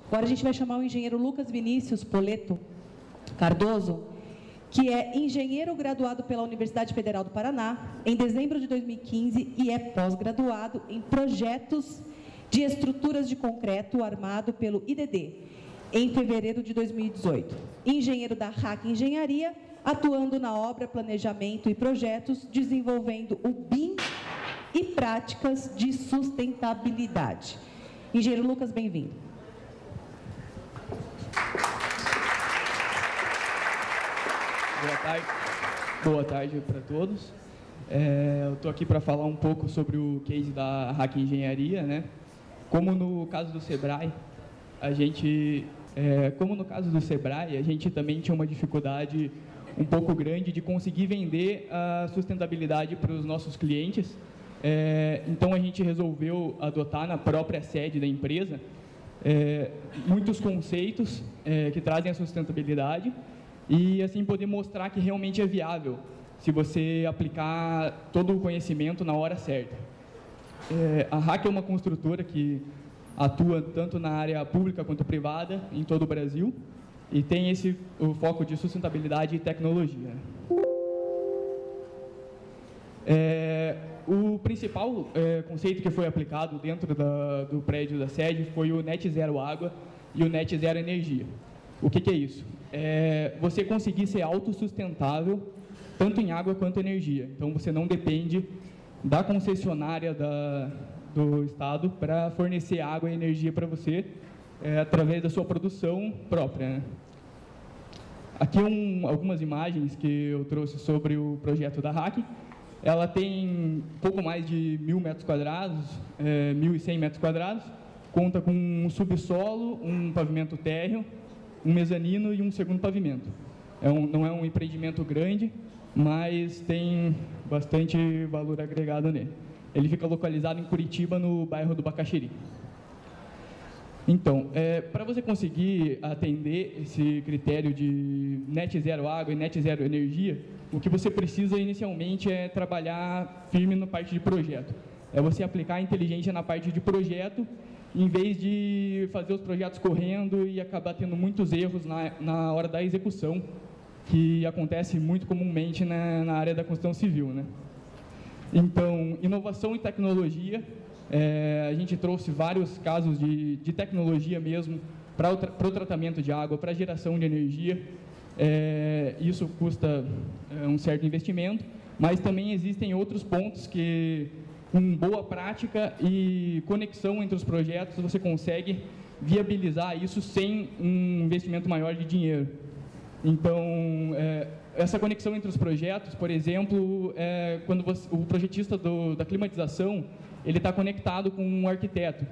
Agora a gente vai chamar o engenheiro Lucas Vinícius Poleto Cardoso, que é engenheiro graduado pela Universidade Federal do Paraná em dezembro de 2015 e é pós-graduado em projetos de estruturas de concreto armado pelo IDD em fevereiro de 2018. Engenheiro da RAC Engenharia, atuando na obra, planejamento e projetos, desenvolvendo o BIM e práticas de sustentabilidade. Engenheiro Lucas, bem-vindo. Boa tarde para todos. Eu estou aqui para falar um pouco sobre o case da RAC Engenharia, né? Como no caso do Sebrae, a gente também tinha uma dificuldade um pouco grande de conseguir vender a sustentabilidade para os nossos clientes. Então, a gente resolveu adotar na própria sede da empresa muitos conceitos que trazem a sustentabilidade e, assim, poder mostrar que realmente é viável se você aplicar todo o conhecimento na hora certa. A RAC é uma construtora que atua tanto na área pública quanto privada em todo o Brasil e tem o foco de sustentabilidade e tecnologia. O principal conceito que foi aplicado dentro do prédio da sede foi o Net Zero Água e o Net Zero Energia. O que é isso? Você conseguir ser autossustentável tanto em água quanto energia. Então, você não depende da concessionária do Estado para fornecer água e energia para você através da sua produção própria, né? Aqui algumas imagens que eu trouxe sobre o projeto da RAC. Ela tem pouco mais de 1.000 metros quadrados, 1.100 metros quadrados, conta com um subsolo, um pavimento térreo, um mezanino e um segundo pavimento. Não é um empreendimento grande, mas tem bastante valor agregado nele. Ele fica localizado em Curitiba, no bairro do Bacaxiri. Então, para você conseguir atender esse critério de Net Zero Água e Net Zero Energia, o que você precisa inicialmente é trabalhar firme na parte de projeto. É você aplicar a inteligência na parte de projeto, em vez de fazer os projetos correndo e acabar tendo muitos erros na hora da execução, que acontece muito comumente na área da construção civil, né? Então, inovação e tecnologia. A gente trouxe vários casos de tecnologia mesmo para o tratamento de água, para a geração de energia. Isso custa um certo investimento, mas também existem outros pontos que, com boa prática e conexão entre os projetos, você consegue viabilizar isso sem um investimento maior de dinheiro. Então, essa conexão entre os projetos, por exemplo, quando o projetista da climatização, ele está conectado com um arquiteto.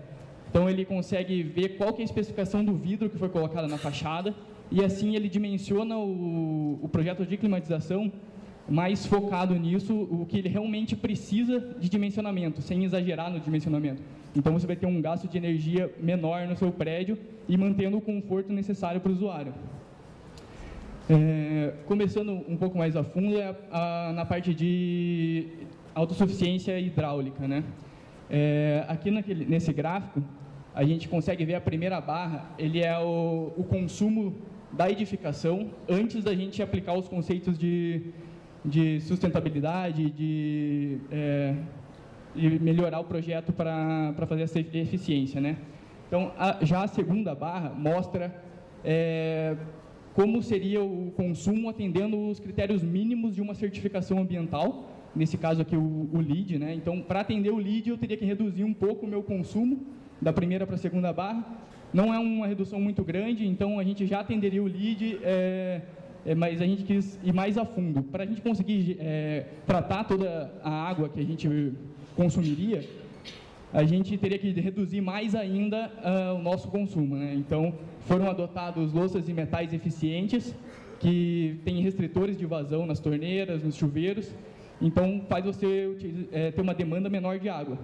Então, ele consegue ver qual que é a especificação do vidro que foi colocada na fachada e, assim, ele dimensiona o projeto de climatização mais focado nisso, o que ele realmente precisa de dimensionamento, sem exagerar no dimensionamento. Então, você vai ter um gasto de energia menor no seu prédio e mantendo o conforto necessário para o usuário. Começando um pouco mais a fundo, na parte de autossuficiência hidráulica, né? Aqui nesse gráfico, a gente consegue ver a primeira barra, ele é o consumo da edificação antes da gente aplicar os conceitos de sustentabilidade, de melhorar o projeto para fazer essa eficiência, né? Então, já a segunda barra mostra como seria o consumo atendendo os critérios mínimos de uma certificação ambiental, nesse caso aqui o LEED, né? Então, para atender o LEED, eu teria que reduzir um pouco o meu consumo, da primeira para a segunda barra. Não é uma redução muito grande, então a gente já atenderia o LEED, mas a gente quis ir mais a fundo. Para a gente conseguir tratar toda a água que a gente consumiria, a gente teria que reduzir mais ainda o nosso consumo, né? Então, foram adotados louças e metais eficientes, que têm restritores de vazão nas torneiras, nos chuveiros, então faz você ter uma demanda menor de água.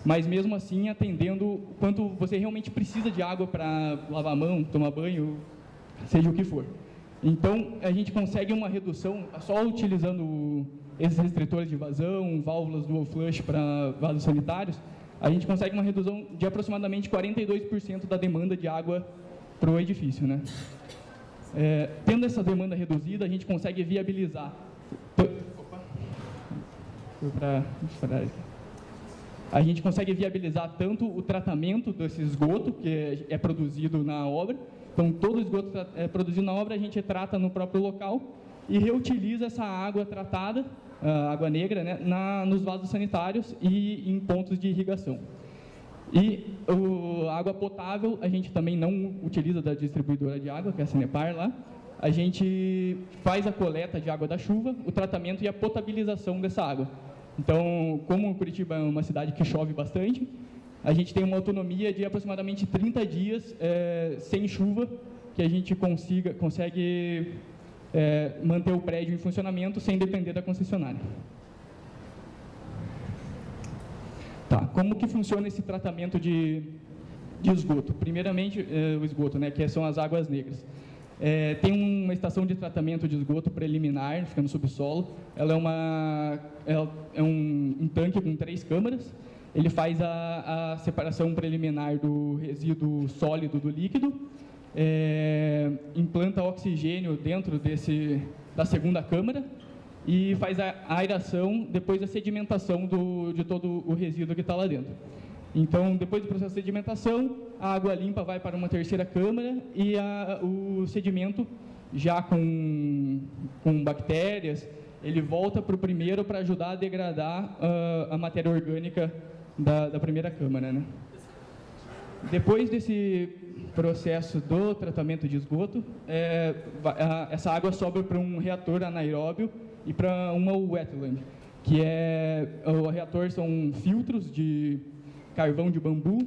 Mas mesmo assim, atendendo quanto você realmente precisa de água para lavar a mão, tomar banho, seja o que for. Então, a gente consegue uma redução só utilizando esses restritores de vazão, válvulas dual flush para vasos sanitários. a gente consegue uma redução de aproximadamente 42% da demanda de água para o edifício, né? Tendo essa demanda reduzida, a gente consegue viabilizar... A gente consegue viabilizar tanto o tratamento desse esgoto, que é produzido na obra. Então, todo o esgoto produzido na obra, a gente trata no próprio local e reutiliza essa água tratada, a água negra, né, nos vasos sanitários e em pontos de irrigação. E a água potável, a gente também não utiliza da distribuidora de água, que é a Sanepar lá. A gente faz a coleta de água da chuva, o tratamento e a potabilização dessa água. Então, como Curitiba é uma cidade que chove bastante, a gente tem uma autonomia de aproximadamente 30 dias sem chuva, que a gente consegue manter o prédio em funcionamento sem depender da concessionária. Tá, como que funciona esse tratamento de esgoto? Primeiramente, o esgoto, né, que são as águas negras. Tem uma estação de tratamento de esgoto preliminar, fica no subsolo. Ela é um tanque com 3 câmaras. Ele faz a separação preliminar do resíduo sólido do líquido, implanta oxigênio dentro da segunda câmara e faz a aeração, depois a sedimentação de todo o resíduo que está lá dentro. Então, depois do processo de sedimentação, a água limpa vai para uma terceira câmara e o sedimento, já com bactérias, ele volta para o primeiro para ajudar a degradar a matéria orgânica da primeira câmara, né? Depois desse processo do tratamento de esgoto, essa água sobe para um reator anaeróbio e para uma wetland, o reator são filtros de carvão de bambu,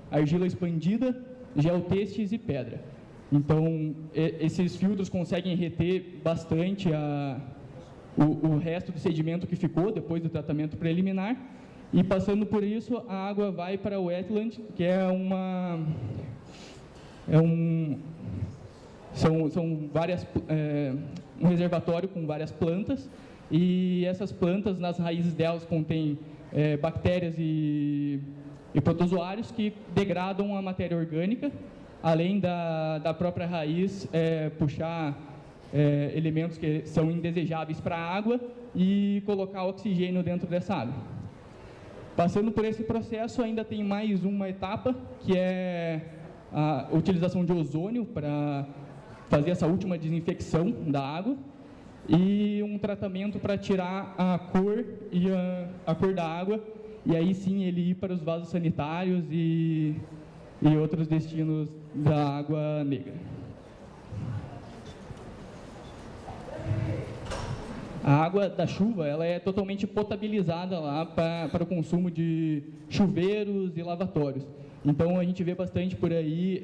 argila expandida, geotêxteis e pedra. Então, esses filtros conseguem reter bastante o resto do sedimento que ficou depois do tratamento preliminar, e passando por isso, a água vai para o wetland, que um reservatório com várias plantas, e essas plantas, nas raízes delas, contêm bactérias e protozoários que degradam a matéria orgânica, além da própria raiz puxar elementos que são indesejáveis para a água e colocar oxigênio dentro dessa água. Passando por esse processo, ainda tem mais uma etapa, que é a utilização de ozônio para fazer essa última desinfecção da água, e um tratamento para tirar a cor a cor da água, e aí sim ele ir para os vasos sanitários e outros destinos da água negra. A água da chuva, ela é totalmente potabilizada lá para o consumo de chuveiros e lavatórios. Então, a gente vê bastante por aí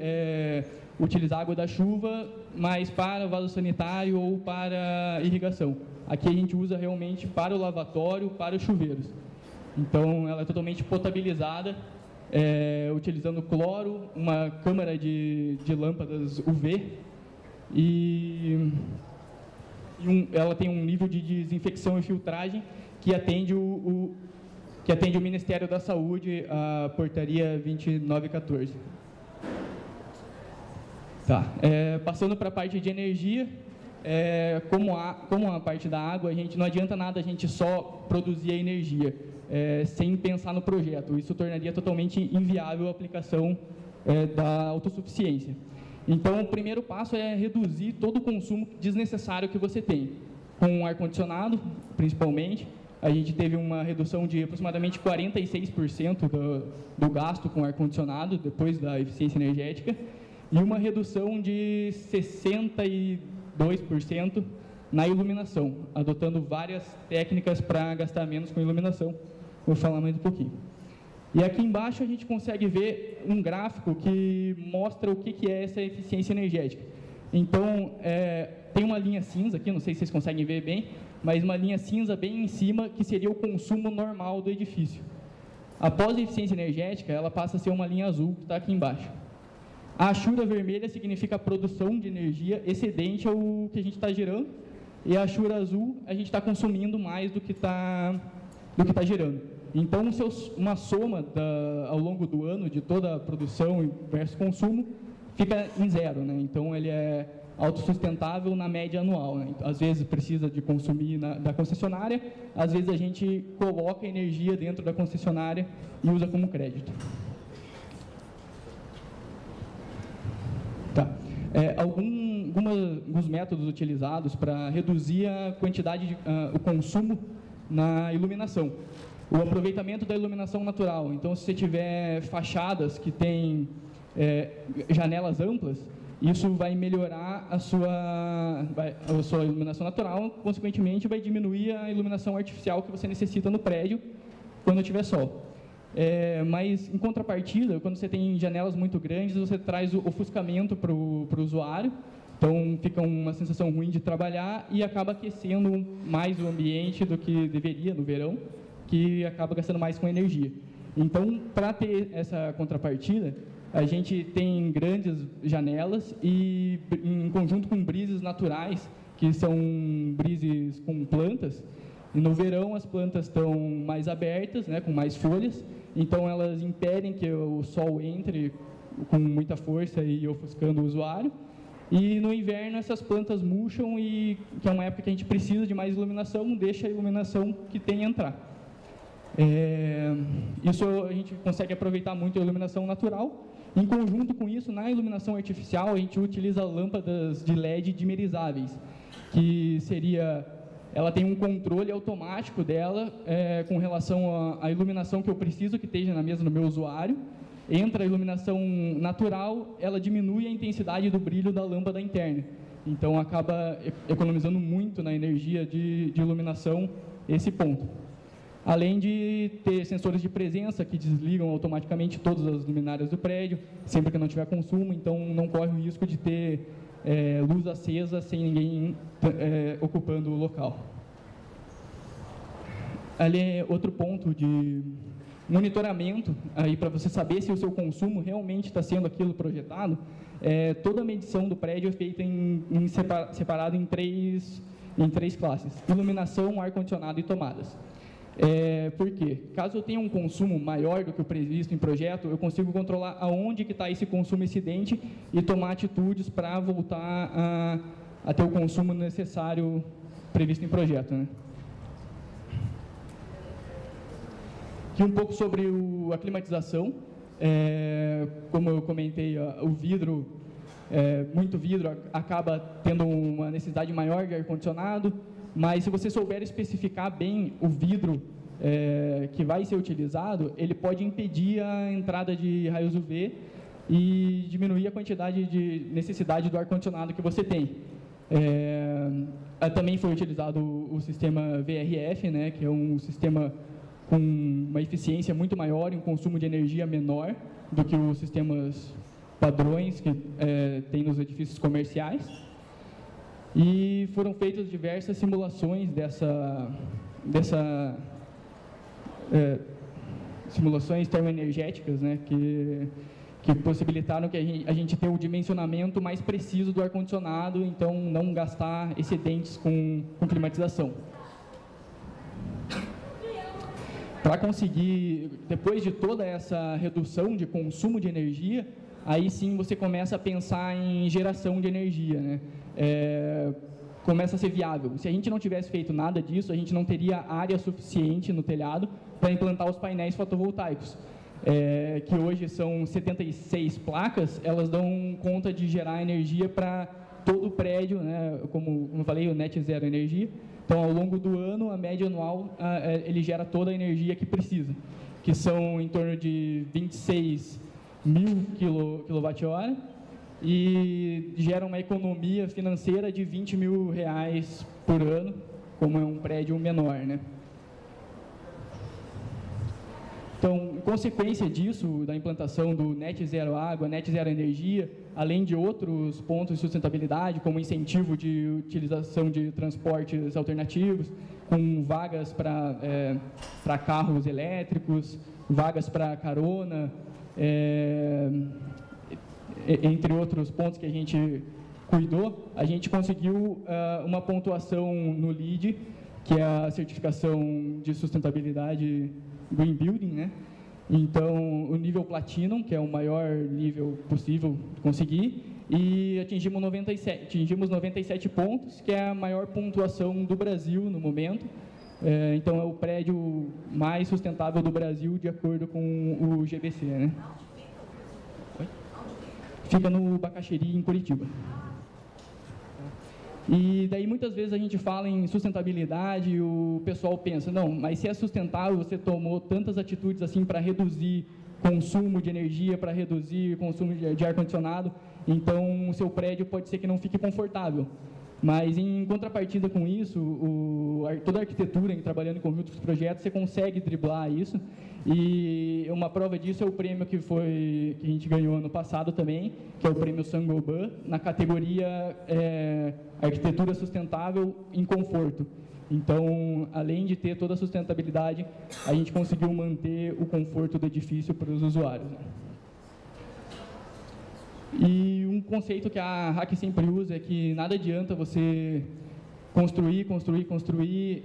utilizar a água da chuva, mas para vaso sanitário ou para irrigação. Aqui a gente usa realmente para o lavatório, para os chuveiros. Então, ela é totalmente potabilizada, utilizando cloro, uma câmara de lâmpadas UV ela tem um nível de desinfecção e filtragem que atende o Ministério da Saúde, a portaria 2914. Tá. Passando para a parte de energia, como a parte da água, não adianta nada a gente só produzir a energia sem pensar no projeto. Isso tornaria totalmente inviável a aplicação da autossuficiência. Então, o primeiro passo é reduzir todo o consumo desnecessário que você tem. Com ar-condicionado, principalmente, a gente teve uma redução de aproximadamente 46% do gasto com ar-condicionado, depois da eficiência energética, e uma redução de 62% na iluminação, adotando várias técnicas para gastar menos com iluminação. Vou falar mais um pouquinho. E aqui embaixo a gente consegue ver um gráfico que mostra o que é essa eficiência energética. Então, tem uma linha cinza aqui, não sei se vocês conseguem ver bem, mas uma linha cinza bem em cima, que seria o consumo normal do edifício. Após a eficiência energética, ela passa a ser uma linha azul, que está aqui embaixo. A achura vermelha significa a produção de energia excedente ao que a gente está gerando, e a achura azul, a gente está consumindo mais do que está gerando. Então, uma soma ao longo do ano de toda a produção versus consumo fica em zero, né? Então, ele é autossustentável na média anual, né? Às vezes precisa de consumir da concessionária, às vezes a gente coloca energia dentro da concessionária e usa como crédito. Tá. Alguns métodos utilizados para reduzir a quantidade o consumo na iluminação. O aproveitamento da iluminação natural. Então, se você tiver fachadas que têm janelas amplas, isso vai melhorar a sua iluminação natural, consequentemente vai diminuir a iluminação artificial que você necessita no prédio quando tiver sol. Mas, em contrapartida, quando você tem janelas muito grandes, você traz o ofuscamento para o usuário, então fica uma sensação ruim de trabalhar e acaba aquecendo mais o ambiente do que deveria no verão, que acaba gastando mais com energia. Então, para ter essa contrapartida, a gente tem grandes janelas e, em conjunto com brises naturais, que são brises com plantas, e no verão as plantas estão mais abertas, né, com mais folhas, então elas impedem que o sol entre com muita força e ofuscando o usuário. E no inverno essas plantas murcham e, que é uma época que a gente precisa de mais iluminação, deixa a iluminação que tem entrar. Isso a gente consegue aproveitar muito a iluminação natural. Em conjunto com isso, na iluminação artificial, a gente utiliza lâmpadas de LED dimerizáveis, que seria, ela tem um controle automático dela com relação à iluminação que eu preciso que esteja na mesa do meu usuário. Entra a iluminação natural, ela diminui a intensidade do brilho da lâmpada interna. Então, acaba economizando muito na energia de iluminação esse ponto. Além de ter sensores de presença que desligam automaticamente todas as luminárias do prédio, sempre que não tiver consumo, então não corre o risco de ter luz acesa sem ninguém ocupando o local. Ali é outro ponto de monitoramento, aí para você saber se o seu consumo realmente está sendo aquilo projetado. Toda a medição do prédio é feita separado em três classes: iluminação, ar-condicionado e tomadas. Por quê? Caso eu tenha um consumo maior do que o previsto em projeto, eu consigo controlar aonde que está esse consumo excedente e tomar atitudes para voltar a ter o consumo necessário previsto em projeto, né? Aqui um pouco sobre a climatização. Como eu comentei, o vidro, muito vidro acaba tendo uma necessidade maior de ar-condicionado. Mas se você souber especificar bem o vidro que vai ser utilizado, ele pode impedir a entrada de raios UV e diminuir a quantidade de necessidade do ar-condicionado que você tem. Também foi utilizado o sistema VRF, né, que é um sistema com uma eficiência muito maior e um consumo de energia menor do que os sistemas padrões que tem nos edifícios comerciais. E foram feitas diversas simulações simulações termoenergéticas, né, que possibilitaram que a gente tenha o dimensionamento mais preciso do ar-condicionado, então não gastar excedentes com climatização. Para conseguir, depois de toda essa redução de consumo de energia, aí sim você começa a pensar em geração de energia, né? Começa a ser viável. Se a gente não tivesse feito nada disso, a gente não teria área suficiente no telhado para implantar os painéis fotovoltaicos, que hoje são 76 placas, elas dão conta de gerar energia para todo o prédio, né? Como eu falei, o Net Zero Energia. Então, ao longo do ano, a média anual, ele gera toda a energia que precisa, que são em torno de 26 mil kWh, e gera uma economia financeira de R$20 mil por ano, como é um prédio menor, né? Então, em consequência disso, da implantação do Net Zero Água, Net Zero Energia, além de outros pontos de sustentabilidade, como incentivo de utilização de transportes alternativos, com vagas para carros elétricos, vagas para carona, entre outros pontos que a gente cuidou, a gente conseguiu uma pontuação no LEED, que é a certificação de sustentabilidade Green Building, né? Então, o nível Platinum, que é o maior nível possível de conseguir, e atingimos 97 pontos, que é a maior pontuação do Brasil no momento. Então, é o prédio mais sustentável do Brasil, de acordo com o GBC, né? Fica no Bacaxeri, em Curitiba. E daí, muitas vezes, a gente fala em sustentabilidade e o pessoal pensa, não, mas se é sustentável, você tomou tantas atitudes assim para reduzir consumo de energia, para reduzir consumo de ar-condicionado, então o seu prédio pode ser que não fique confortável. Mas, em contrapartida com isso, toda a arquitetura, trabalhando em conjunto com os projetos, você consegue driblar isso. E uma prova disso é o prêmio que a gente ganhou ano passado também, que é o prêmio Saint-Gobain, na categoria Arquitetura Sustentável em Conforto. Então, além de ter toda a sustentabilidade, a gente conseguiu manter o conforto do edifício para os usuários. E um conceito que a RAC sempre usa é que nada adianta você construir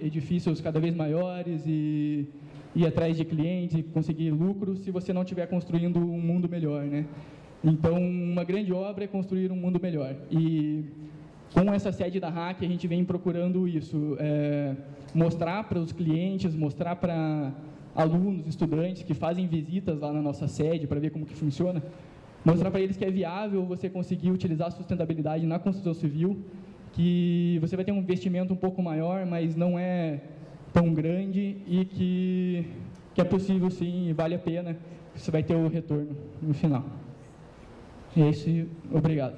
edifícios cada vez maiores e ir atrás de clientes e conseguir lucro se você não estiver construindo um mundo melhor, né? Então, uma grande obra é construir um mundo melhor. E com essa sede da RAC, a gente vem procurando isso, mostrar para os clientes, mostrar para alunos, estudantes que fazem visitas lá na nossa sede para ver como que funciona, mostrar para eles que é viável você conseguir utilizar a sustentabilidade na construção civil, que você vai ter um investimento um pouco maior, mas não é tão grande e que é possível sim e vale a pena, você vai ter o retorno no final. É isso, obrigado.